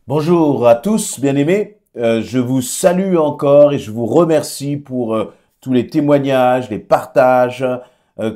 Bonjour à tous, bien-aimés. Je vous salue encore et je vous remercie pour tous les témoignages, les partages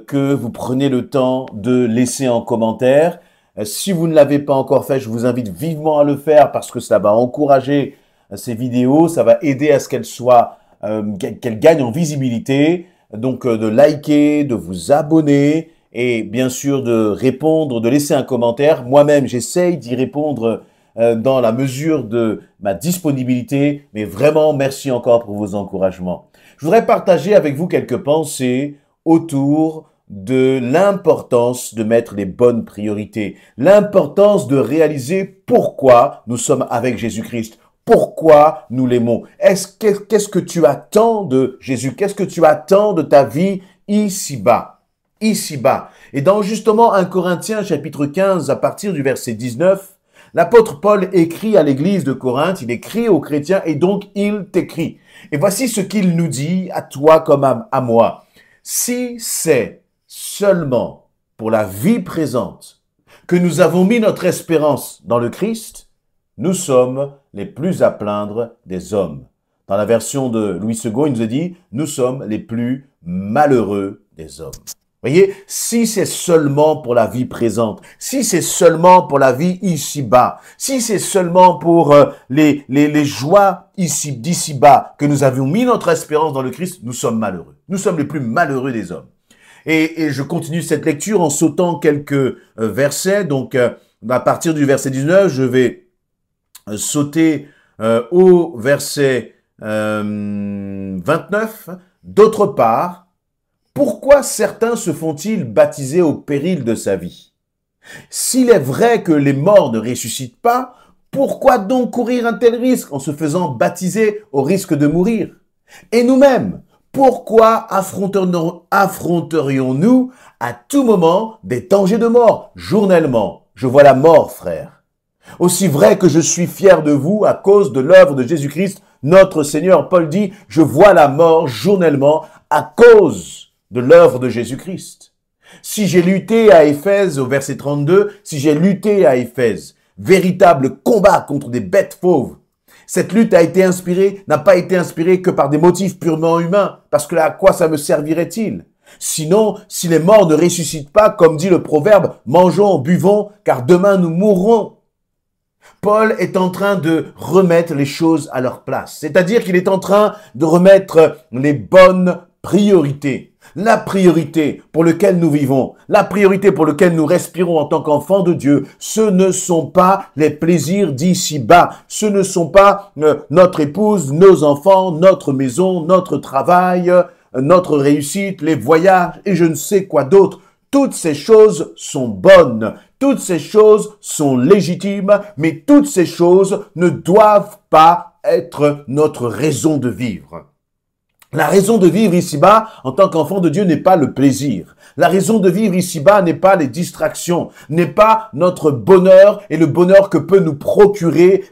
que vous prenez le temps de laisser en commentaire. Si vous ne l'avez pas encore fait, je vous invite vivement à le faire parce que ça va encourager ces vidéos, ça va aider à ce qu'elles gagnent en visibilité. Donc de liker, de vous abonner et bien sûr de répondre, de laisser un commentaire. Moi-même, j'essaye d'y répondre dans la mesure de ma disponibilité, mais vraiment merci encore pour vos encouragements. Je voudrais partager avec vous quelques pensées autour de l'importance de mettre les bonnes priorités, l'importance de réaliser pourquoi nous sommes avec Jésus-Christ, pourquoi nous l'aimons. Qu'est-ce que tu attends de Jésus? Qu'est-ce que tu attends de ta vie ici-bas? Ici-bas. Et dans justement 1 Corinthiens chapitre 15, à partir du verset 19, l'apôtre Paul écrit à l'église de Corinthe, il écrit aux chrétiens et donc il t'écrit. Et voici ce qu'il nous dit à toi comme à moi. Si c'est seulement pour la vie présente que nous avons mis notre espérance dans le Christ, nous sommes les plus à plaindre des hommes. Dans la version de Louis II, il nous a dit, nous sommes les plus malheureux des hommes. Voyez, si c'est seulement pour la vie présente, si c'est seulement pour la vie ici-bas, si c'est seulement pour les joies d'ici-bas que nous avions mis notre espérance dans le Christ, nous sommes malheureux. Nous sommes les plus malheureux des hommes. Et je continue cette lecture en sautant quelques versets. Donc, à partir du verset 19, je vais sauter au verset 29. D'autre part, pourquoi certains se font-ils baptiser au péril de sa vie? S'il est vrai que les morts ne ressuscitent pas, pourquoi donc courir un tel risque en se faisant baptiser au risque de mourir? Et nous-mêmes, pourquoi affronterions-nous à tout moment des dangers de mort? Journellement, je vois la mort, frère. Aussi vrai que je suis fier de vous à cause de l'œuvre de Jésus-Christ, notre Seigneur. Paul dit, je vois la mort journellement à cause de l'œuvre de Jésus-Christ. Si j'ai lutté à Éphèse, au verset 32, si j'ai lutté à Éphèse, véritable combat contre des bêtes fauves, cette lutte n'a pas été inspirée que par des motifs purement humains, parce que à quoi ça me servirait-il? Sinon, si les morts ne ressuscitent pas, comme dit le proverbe, mangeons, buvons, car demain nous mourrons. Paul est en train de remettre les choses à leur place, c'est-à-dire qu'il est en train de remettre les bonnes priorités. La priorité pour laquelle nous vivons, la priorité pour laquelle nous respirons en tant qu'enfants de Dieu, ce ne sont pas les plaisirs d'ici-bas, ce ne sont pas notre épouse, nos enfants, notre maison, notre travail, notre réussite, les voyages et je ne sais quoi d'autre. Toutes ces choses sont bonnes, toutes ces choses sont légitimes, mais toutes ces choses ne doivent pas être notre raison de vivre. La raison de vivre ici-bas, en tant qu'enfant de Dieu, n'est pas le plaisir. La raison de vivre ici-bas n'est pas les distractions, n'est pas notre bonheur et le bonheur que peut nous procurer,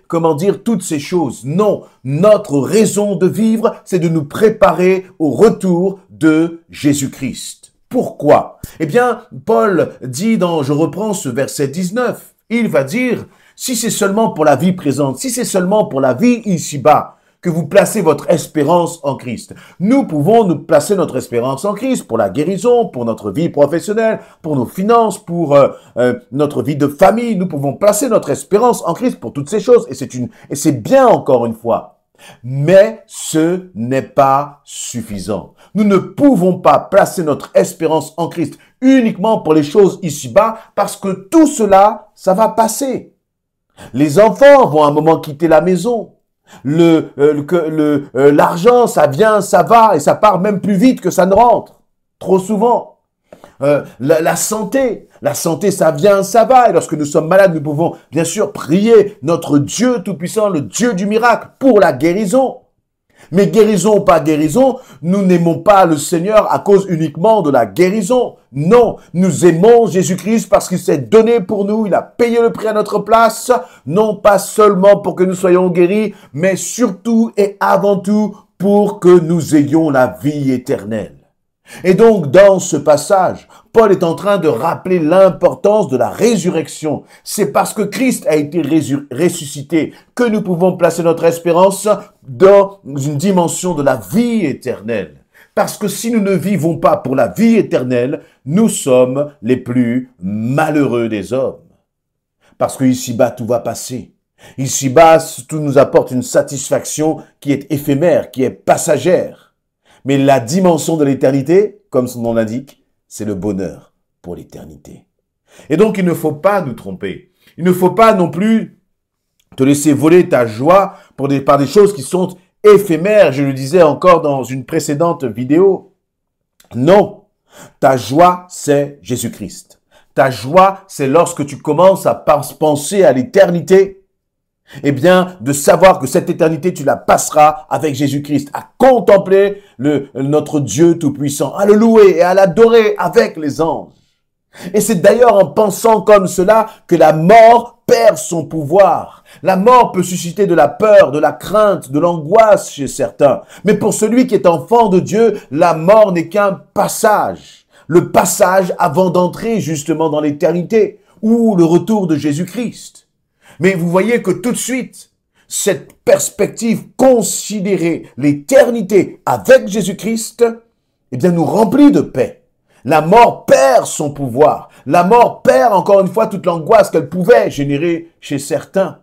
toutes ces choses. Non, notre raison de vivre, c'est de nous préparer au retour de Jésus-Christ. Pourquoi? Eh bien, Paul dit je reprends ce verset 19, il va dire, si c'est seulement pour la vie présente, si c'est seulement pour la vie ici-bas, que vous placez votre espérance en Christ. Nous pouvons nous placer notre espérance en Christ pour la guérison, pour notre vie professionnelle, pour nos finances, pour notre vie de famille. Nous pouvons placer notre espérance en Christ pour toutes ces choses. Et c'est bien encore une fois. Mais ce n'est pas suffisant. Nous ne pouvons pas placer notre espérance en Christ uniquement pour les choses ici-bas parce que tout cela, ça va passer. Les enfants vont à un moment quitter la maison. L'argent, ça vient, ça va, et ça part même plus vite que ça ne rentre. Trop souvent. La santé, ça vient, ça va. Et lorsque nous sommes malades, nous pouvons bien sûr prier notre Dieu Tout-Puissant, le Dieu du miracle, pour la guérison. Mais guérison ou pas guérison, nous n'aimons pas le Seigneur à cause uniquement de la guérison. Non, nous aimons Jésus-Christ parce qu'il s'est donné pour nous, il a payé le prix à notre place, non pas seulement pour que nous soyons guéris, mais surtout et avant tout pour que nous ayons la vie éternelle. Et donc, dans ce passage, Paul est en train de rappeler l'importance de la résurrection. C'est parce que Christ a été ressuscité que nous pouvons placer notre espérance dans une dimension de la vie éternelle. Parce que si nous ne vivons pas pour la vie éternelle, nous sommes les plus malheureux des hommes. Parce que ici-bas, tout va passer. Ici-bas, tout nous apporte une satisfaction qui est éphémère, qui est passagère. Mais la dimension de l'éternité, comme son nom l'indique, c'est le bonheur pour l'éternité. Et donc, il ne faut pas nous tromper. Il ne faut pas non plus te laisser voler ta joie par des choses qui sont éphémères. Je le disais encore dans une précédente vidéo. Non, ta joie, c'est Jésus-Christ. Ta joie, c'est lorsque tu commences à penser à l'éternité, eh bien, de savoir que cette éternité, tu la passeras avec Jésus-Christ, à contempler notre Dieu Tout-Puissant, à le louer et à l'adorer avec les anges. Et c'est d'ailleurs en pensant comme cela que la mort perd son pouvoir. La mort peut susciter de la peur, de la crainte, de l'angoisse chez certains. Mais pour celui qui est enfant de Dieu, la mort n'est qu'un passage. Le passage avant d'entrer justement dans l'éternité ou le retour de Jésus-Christ. Mais vous voyez que tout de suite, cette perspective, considérer l'éternité avec Jésus-Christ, eh bien, nous remplit de paix. La mort perd son pouvoir. La mort perd encore une fois toute l'angoisse qu'elle pouvait générer chez certains.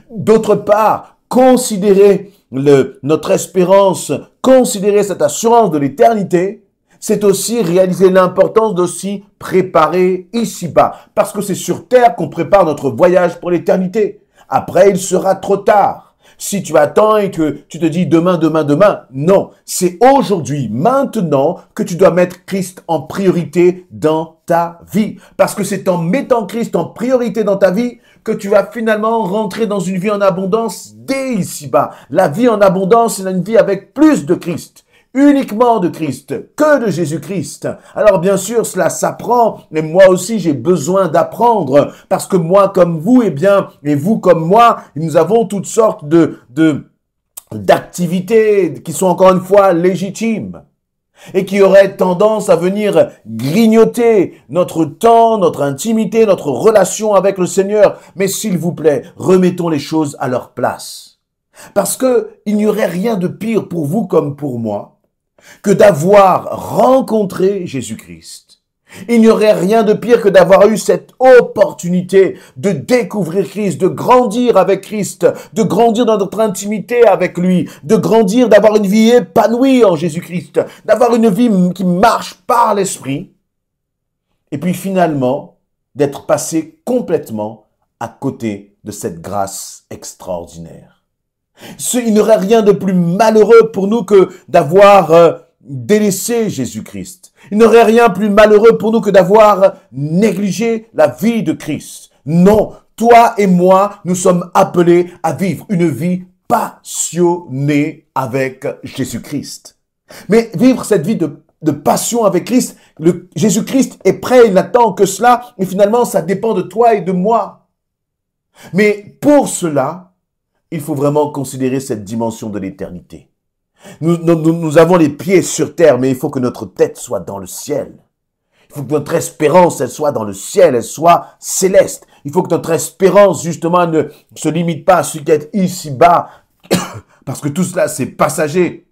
D'autre part, considérer notre espérance, considérer cette assurance de l'éternité, c'est aussi réaliser l'importance d'aussi préparer ici-bas. Parce que c'est sur terre qu'on prépare notre voyage pour l'éternité. Après, il sera trop tard. Si tu attends et que tu te dis demain, non. C'est aujourd'hui, maintenant, que tu dois mettre Christ en priorité dans ta vie. Parce que c'est en mettant Christ en priorité dans ta vie que tu vas finalement rentrer dans une vie en abondance dès ici-bas. La vie en abondance, c'est une vie avec plus de Christ. Uniquement de Christ, que de Jésus-Christ. Alors bien sûr, cela s'apprend, mais moi aussi j'ai besoin d'apprendre, parce que moi comme vous, et vous comme moi, nous avons toutes sortes d'activités qui sont encore une fois légitimes, et qui auraient tendance à venir grignoter notre temps, notre intimité, notre relation avec le Seigneur. Mais s'il vous plaît, remettons les choses à leur place. Parce que il n'y aurait rien de pire pour vous comme pour moi que d'avoir rencontré Jésus-Christ. Il n'y aurait rien de pire que d'avoir eu cette opportunité de découvrir Christ, de grandir avec Christ, de grandir dans notre intimité avec lui, de grandir, d'avoir une vie épanouie en Jésus-Christ, d'avoir une vie qui marche par l'Esprit, et puis finalement d'être passé complètement à côté de cette grâce extraordinaire. Il n'y aurait rien de plus malheureux pour nous que d'avoir délaissé Jésus-Christ. Il n'y aurait rien de plus malheureux pour nous que d'avoir négligé la vie de Christ. Non, toi et moi, nous sommes appelés à vivre une vie passionnée avec Jésus-Christ. Mais vivre cette vie de passion avec Christ, Jésus-Christ est prêt, il n'attend que cela, et finalement, ça dépend de toi et de moi. Mais pour cela, il faut vraiment considérer cette dimension de l'éternité. Nous avons les pieds sur terre, mais il faut que notre tête soit dans le ciel. Il faut que notre espérance, elle soit dans le ciel, elle soit céleste. Il faut que notre espérance, justement, ne se limite pas à ce qui est ici-bas, parce que tout cela, c'est passager.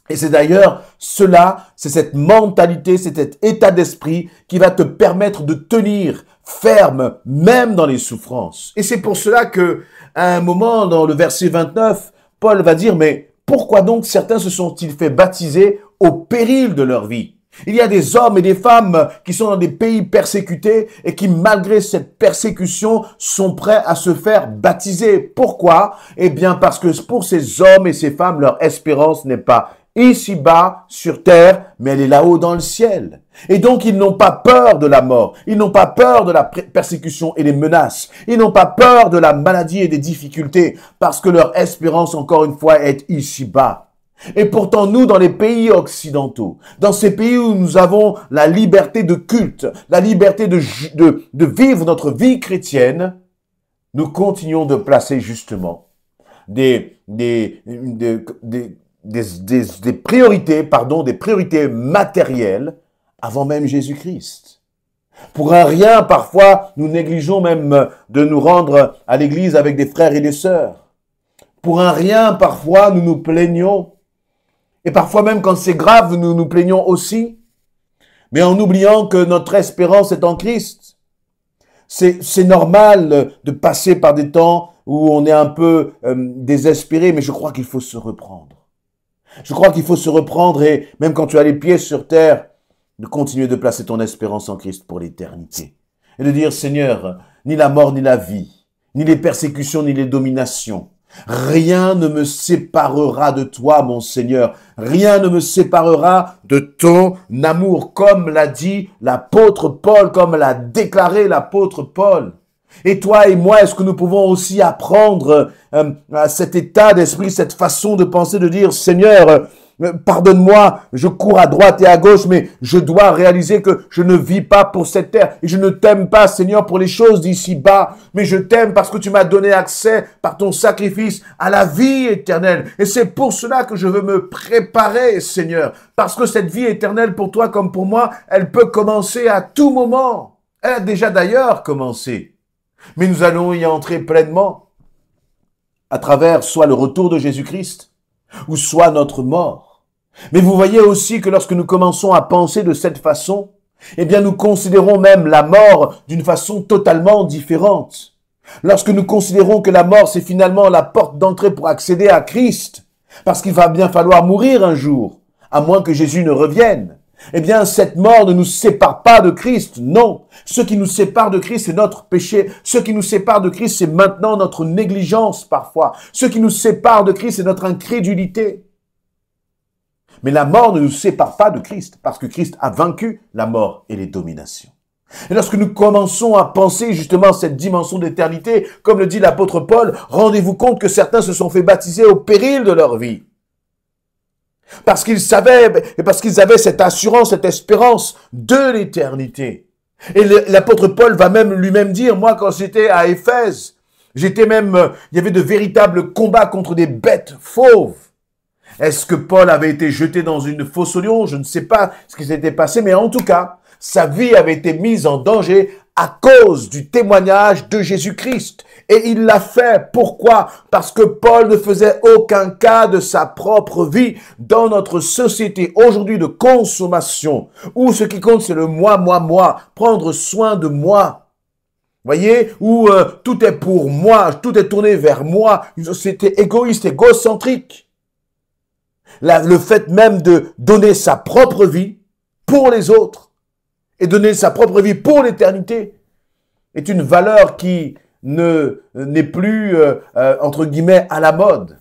Et c'est d'ailleurs cela, c'est cette mentalité, c'est cet état d'esprit qui va te permettre de tenir ferme, même dans les souffrances. Et c'est pour cela que, à un moment, dans le verset 29, Paul va dire, mais pourquoi donc certains se sont-ils fait baptiser au péril de leur vie? Il y a des hommes et des femmes qui sont dans des pays persécutés et qui, malgré cette persécution, sont prêts à se faire baptiser. Pourquoi? Eh bien, parce que pour ces hommes et ces femmes, leur espérance n'est pas ici-bas, sur terre, mais elle est là-haut dans le ciel. Et donc, ils n'ont pas peur de la mort. Ils n'ont pas peur de la persécution et des menaces. Ils n'ont pas peur de la maladie et des difficultés, parce que leur espérance, encore une fois, est ici-bas. Et pourtant, nous, dans les pays occidentaux, dans ces pays où nous avons la liberté de culte, la liberté de vivre notre vie chrétienne, nous continuons de placer justement des des priorités matérielles avant même Jésus-Christ. Pour un rien, parfois, nous négligeons même de nous rendre à l'église avec des frères et des sœurs. Pour un rien, parfois, nous nous plaignons. Et parfois même, quand c'est grave, nous nous plaignons aussi. Mais en oubliant que notre espérance est en Christ. C'est normal de passer par des temps où on est un peu désespéré, mais je crois qu'il faut se reprendre. Je crois qu'il faut se reprendre et même quand tu as les pieds sur terre, de continuer de placer ton espérance en Christ pour l'éternité. Et de dire, Seigneur, ni la mort, ni la vie, ni les persécutions, ni les dominations, rien ne me séparera de toi, mon Seigneur. Rien ne me séparera de ton amour, comme l'a dit l'apôtre Paul, comme l'a déclaré l'apôtre Paul. Et toi et moi, est-ce que nous pouvons aussi apprendre à cet état d'esprit, cette façon de penser, de dire, Seigneur, pardonne-moi, je cours à droite et à gauche, mais je dois réaliser que je ne vis pas pour cette terre. Et je ne t'aime pas, Seigneur, pour les choses d'ici-bas, mais je t'aime parce que tu m'as donné accès par ton sacrifice à la vie éternelle. Et c'est pour cela que je veux me préparer, Seigneur, parce que cette vie éternelle, pour toi comme pour moi, elle peut commencer à tout moment. Elle a déjà d'ailleurs commencé. Mais nous allons y entrer pleinement à travers soit le retour de Jésus-Christ, ou soit notre mort. Mais vous voyez aussi que lorsque nous commençons à penser de cette façon, eh bien nous considérons même la mort d'une façon totalement différente. Lorsque nous considérons que la mort c'est finalement la porte d'entrée pour accéder à Christ, parce qu'il va bien falloir mourir un jour, à moins que Jésus ne revienne, eh bien cette mort ne nous sépare pas de Christ, non. Ce qui nous sépare de Christ, c'est notre péché. Ce qui nous sépare de Christ, c'est maintenant notre négligence parfois. Ce qui nous sépare de Christ, c'est notre incrédulité. Mais la mort ne nous sépare pas de Christ, parce que Christ a vaincu la mort et les dominations. Et lorsque nous commençons à penser justement cette dimension d'éternité, comme le dit l'apôtre Paul, rendez-vous compte que certains se sont fait baptiser au péril de leur vie. Parce qu'ils savaient, et parce qu'ils avaient cette assurance, cette espérance de l'éternité. Et l'apôtre Paul va même lui-même dire, moi quand j'étais à Éphèse, il y avait de véritables combats contre des bêtes fauves. Est-ce que Paul avait été jeté dans une fosse aux lions? Je ne sais pas ce qui s'était passé, mais en tout cas, sa vie avait été mise en danger à cause du témoignage de Jésus-Christ. Et il l'a fait. Pourquoi? Parce que Paul ne faisait aucun cas de sa propre vie dans notre société aujourd'hui de consommation, où ce qui compte c'est le moi, prendre soin de moi. Voyez, où tout est pour moi, tout est tourné vers moi, une société égoïste, égocentrique. Le fait même de donner sa propre vie pour les autres et donner sa propre vie pour l'éternité est une valeur qui n'est plus, entre guillemets, à la mode.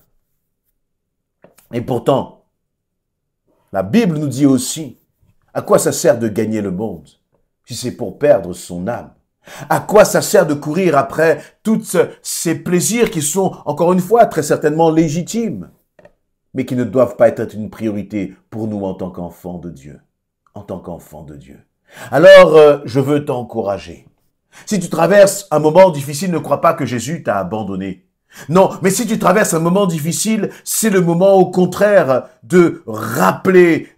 Et pourtant, la Bible nous dit aussi, à quoi ça sert de gagner le monde si c'est pour perdre son âme? À quoi ça sert de courir après tous ces plaisirs qui sont, encore une fois, très certainement légitimes, mais qui ne doivent pas être une priorité pour nous en tant qu'enfants de Dieu. En tant qu'enfants de Dieu. Alors, je veux t'encourager. Si tu traverses un moment difficile, ne crois pas que Jésus t'a abandonné. Non, mais si tu traverses un moment difficile, c'est le moment au contraire de rappeler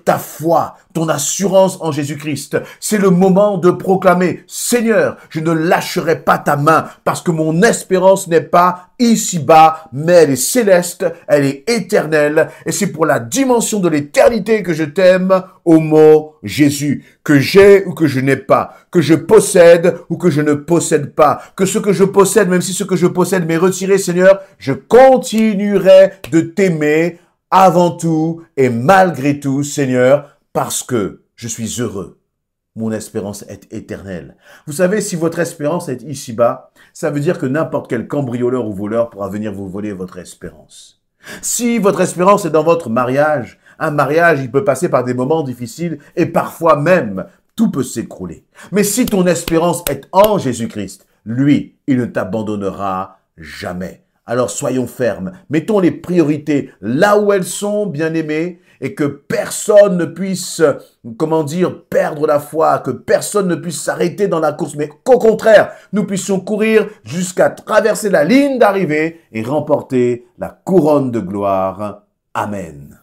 ta foi, ton assurance en Jésus-Christ. C'est le moment de proclamer, Seigneur, je ne lâcherai pas ta main parce que mon espérance n'est pas ici-bas, mais elle est céleste, elle est éternelle et c'est pour la dimension de l'éternité que je t'aime au mot Jésus, que j'ai ou que je n'ai pas, que je possède ou que je ne possède pas, que ce que je possède, même si ce que je possède m'est retiré, Seigneur, je continuerai de t'aimer avant tout et malgré tout, Seigneur, parce que je suis heureux. Mon espérance est éternelle. Vous savez, si votre espérance est ici-bas, ça veut dire que n'importe quel cambrioleur ou voleur pourra venir vous voler votre espérance. Si votre espérance est dans votre mariage, un mariage, il peut passer par des moments difficiles et parfois même, tout peut s'écrouler. Mais si ton espérance est en Jésus-Christ, lui, il ne t'abandonnera jamais. Alors soyons fermes, mettons les priorités là où elles sont, bien-aimés, et que personne ne puisse, comment dire, perdre la foi, que personne ne puisse s'arrêter dans la course, mais qu'au contraire, nous puissions courir jusqu'à traverser la ligne d'arrivée et remporter la couronne de gloire. Amen.